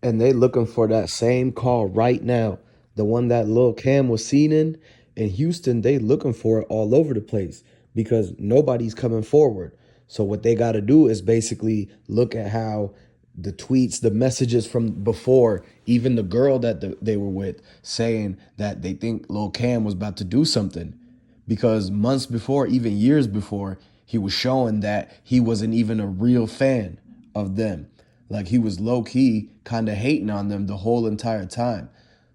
and they looking for that same call right now. The one that Lil Cam was seen in Houston, they looking for it all over the place because nobody's coming forward. So what they got to do is basically look at how the tweets, the messages from before, even the girl that they were with saying that they think Lil Cam was about to do something because months before, even years before, he was showing that he wasn't even a real fan of them. Like he was low key kind of hating on them the whole entire time.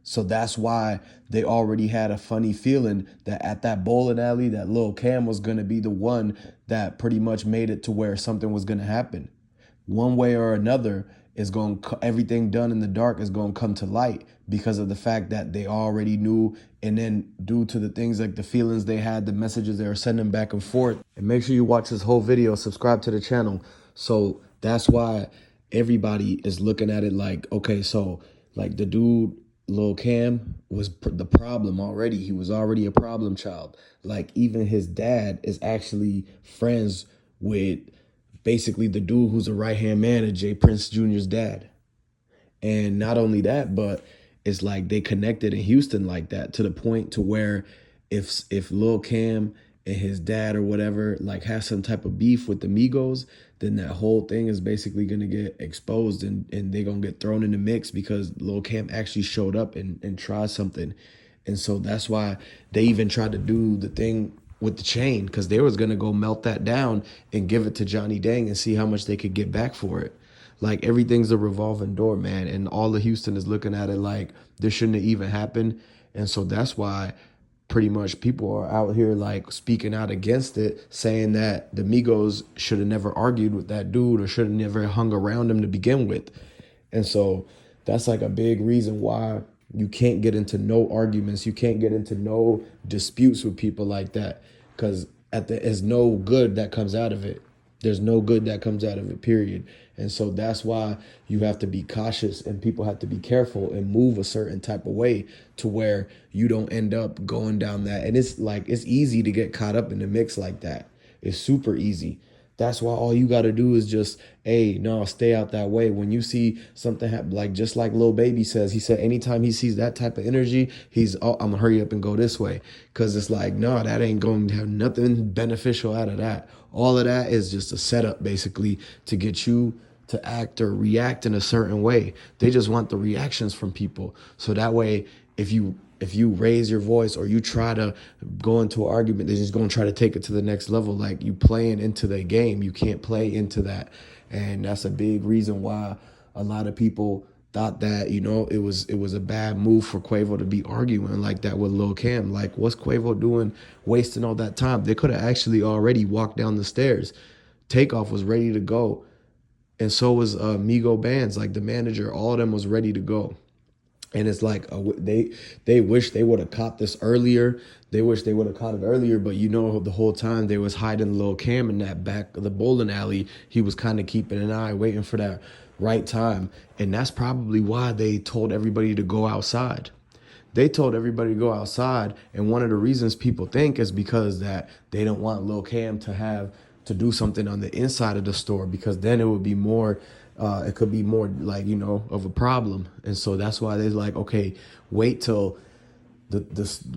So that's why they already had a funny feeling that at that bowling alley, that Lil Cam was going to be the one that pretty much made it to where something was going to happen. One way or another is going everything done in the dark is going to come to light because of the fact that they already knew, and then due to the things like the feelings they had, the messages they were sending back and forth. And make sure you watch this whole video, subscribe to the channel. So that's why everybody is looking at it like, okay, so like the dude Lil Cam was the problem already. He was already a problem child. Like even his dad is actually friends with basically the dude who's a right hand man of Jay Prince Jr.'s dad. And not only that, but it's like they connected in Houston like that to the point to where if Lil Cam and his dad or whatever like have some type of beef with the Migos, then that whole thing is basically gonna get exposed and they're gonna get thrown in the mix because Lil Cam actually showed up and tried something. And so that's why they even tried to do the thing with the chain because they was gonna go melt that down and give it to Johnny Dang and see how much they could get back for it. Like everything's a revolving door, man. And all of Houston is looking at it like this shouldn't have even happened. And so that's why pretty much people are out here like speaking out against it, saying that the Migos should have never argued with that dude or should have never hung around him to begin with. And so that's like a big reason why you can't get into no arguments. You can't get into no disputes with people like that because there's no good that comes out of it. There's no good that comes out of it, period. And so that's why you have to be cautious and people have to be careful and move a certain type of way to where you don't end up going down that. And it's like, it's easy to get caught up in the mix like that. It's super easy. That's why all you got to do is just, hey, no, stay out that way. When you see something happen, like just like Lil Baby says, he said anytime he sees that type of energy, he's, oh, I'm gonna hurry up and go this way. Cause it's like, no, that ain't going to have nothing beneficial out of that. All of that is just a setup basically to get you to act or react in a certain way. They just want the reactions from people. So that way, if you raise your voice or you try to go into an argument, they're just going to try to take it to the next level. Like you playing into the game, you can't play into that. And that's a big reason why a lot of people thought that, it was a bad move for Quavo to be arguing like that with Lil Cam. Like, what's Quavo doing wasting all that time? They could have actually already walked down the stairs. Takeoff was ready to go. And so was Migo Bands, like the manager, all of them was ready to go. And it's like they wish they would have caught this earlier. They wish they would have caught it earlier, but the whole time they was hiding Lil Cam in that back of the bowling alley. He was kind of keeping an eye, waiting for that right time. And that's probably why they told everybody to go outside. They told everybody to go outside, and one of the reasons people think is because that they don't want Lil Cam to do something on the inside of the store because then it would be more it could be more like of a problem. And so that's why they're like, okay, wait till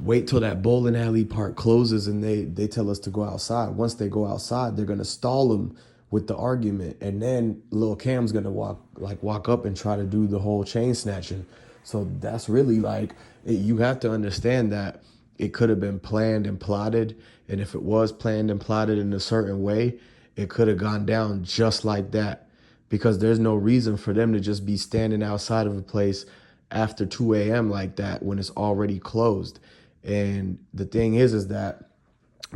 wait till that bowling alley part closes and they tell us to go outside. Once they go outside, they're gonna stall them with the argument, and then Lil Cam's gonna walk up and try to do the whole chain snatching. So that's really like you have to understand that it could have been planned and plotted, and if it was planned and plotted in a certain way, it could have gone down just like that, because there's no reason for them to just be standing outside of a place after 2 a.m. like that when it's already closed. And the thing is that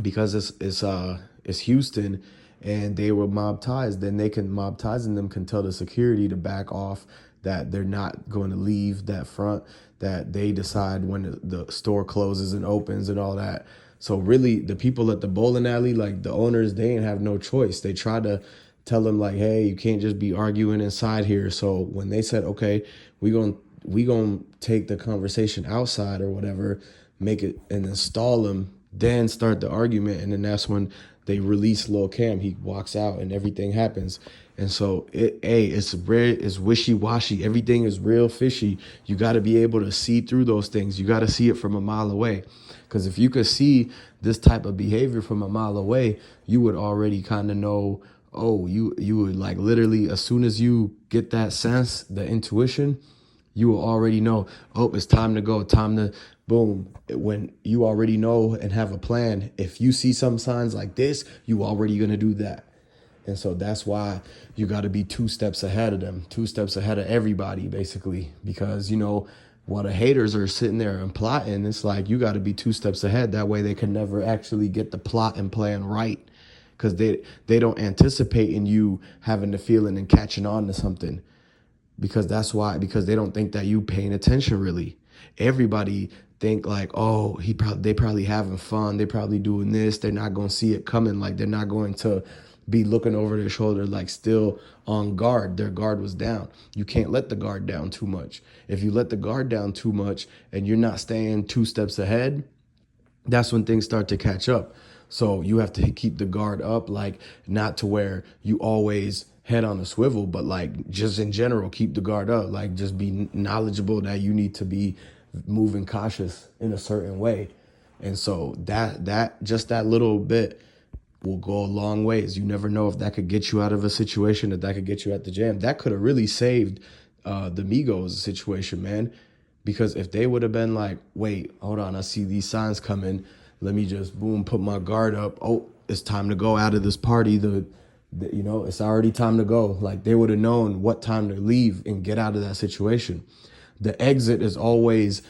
because it's Houston and they were mob ties, then mob ties and them can tell the security to back off, that they're not going to leave that front, that they decide when the store closes and opens and all that. So really the people at the bowling alley, like the owners, they didn't have no choice. They tried to tell them like, hey, you can't just be arguing inside here. So when they said, okay, we gonna take the conversation outside or whatever, make it and install them, then start the argument. And then that's when they release Lil Cam. He walks out and everything happens. And so it's rare, it's wishy-washy. Everything is real fishy. You got to be able to see through those things. You got to see it from a mile away. Because if you could see this type of behavior from a mile away, you would already kind of know, oh, you would like literally, as soon as you get that sense, the intuition, you will already know, oh, it's time to go, time to boom. When you already know and have a plan, if you see some signs like this, you already gonna do that. And so that's why you got to be 2 steps ahead of them, 2 steps ahead of everybody, basically, because, while the haters are sitting there and plotting, it's like you got to be 2 steps ahead. That way they can never actually get the plot and plan right, because they don't anticipate in you having the feeling and catching on to something, because because they don't think that you paying attention really. Everybody think like, oh, they probably having fun, they probably doing this, they're not going to see it coming, like they're not going to be looking over their shoulder, like still on guard. Their guard was down. You can't let the guard down too much. If you let the guard down too much and you're not staying 2 steps ahead, that's when things start to catch up. So you have to keep the guard up, like not to where you always head on a swivel, but like just in general, keep the guard up, like just be knowledgeable that you need to be moving cautious in a certain way. And so that little bit will go a long ways. You never know if that could get you out of a situation, that could get you at the jam. That could have really saved the Migos situation, man. Because if they would have been like, wait, hold on, I see these signs coming. Let me just boom, put my guard up. Oh, it's time to go out of this party. It's already time to go. Like they would have known what time to leave and get out of that situation. The exit is always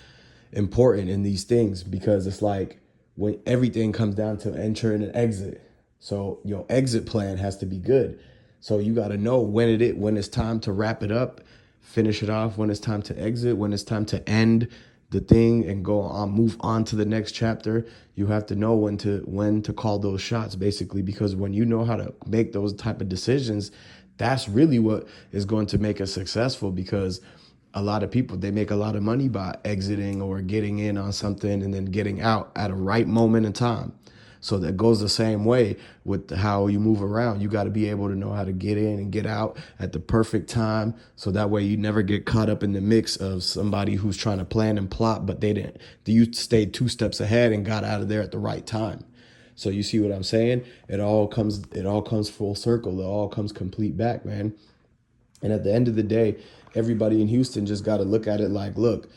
important in these things, because it's like when everything comes down to enter and exit. So your exit plan has to be good. So you got to know when it's time to wrap it up, finish it off, when it's time to exit, when it's time to end the thing and go on, move on to the next chapter. You have to know when to call those shots, basically, because when you know how to make those type of decisions, that's really what is going to make us successful. Because a lot of people, they make a lot of money by exiting or getting in on something and then getting out at a right moment in time. So that goes the same way with how you move around. You got to be able to know how to get in and get out at the perfect time. So that way you never get caught up in the mix of somebody who's trying to plan and plot, but they didn't. You stayed 2 steps ahead and got out of there at the right time. So you see what I'm saying? It all comes full circle. It all comes complete back, man. And at the end of the day, everybody in Houston just got to look at it like, look,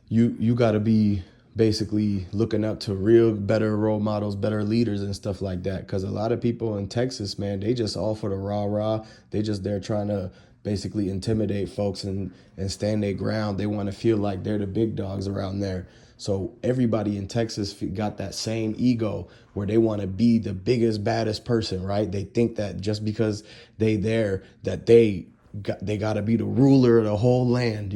you got to be basically looking up to real better role models, better leaders and stuff like that. Because a lot of people in Texas, man, they just all for the rah-rah. They just there trying to basically intimidate folks and stand their ground. They want to feel like they're the big dogs around there. So everybody in Texas got that same ego where they want to be the biggest, baddest person, right? They think that just because they there, that they got to be the ruler of the whole land,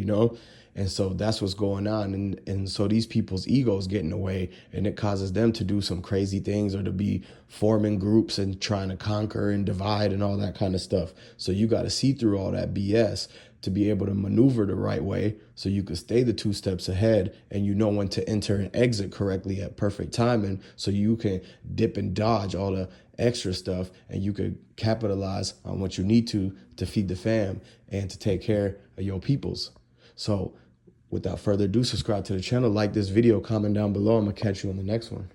And so that's what's going on. And so these people's egos getting away, and it causes them to do some crazy things or to be forming groups and trying to conquer and divide and all that kind of stuff. So you got to see through all that BS to be able to maneuver the right way, so you could stay the 2 steps ahead and you know when to enter and exit correctly at perfect timing, so you can dip and dodge all the extra stuff and you could capitalize on what you need to feed the fam and to take care of your peoples. So without further ado, subscribe to the channel, like this video, comment down below. I'm going to catch you on the next one.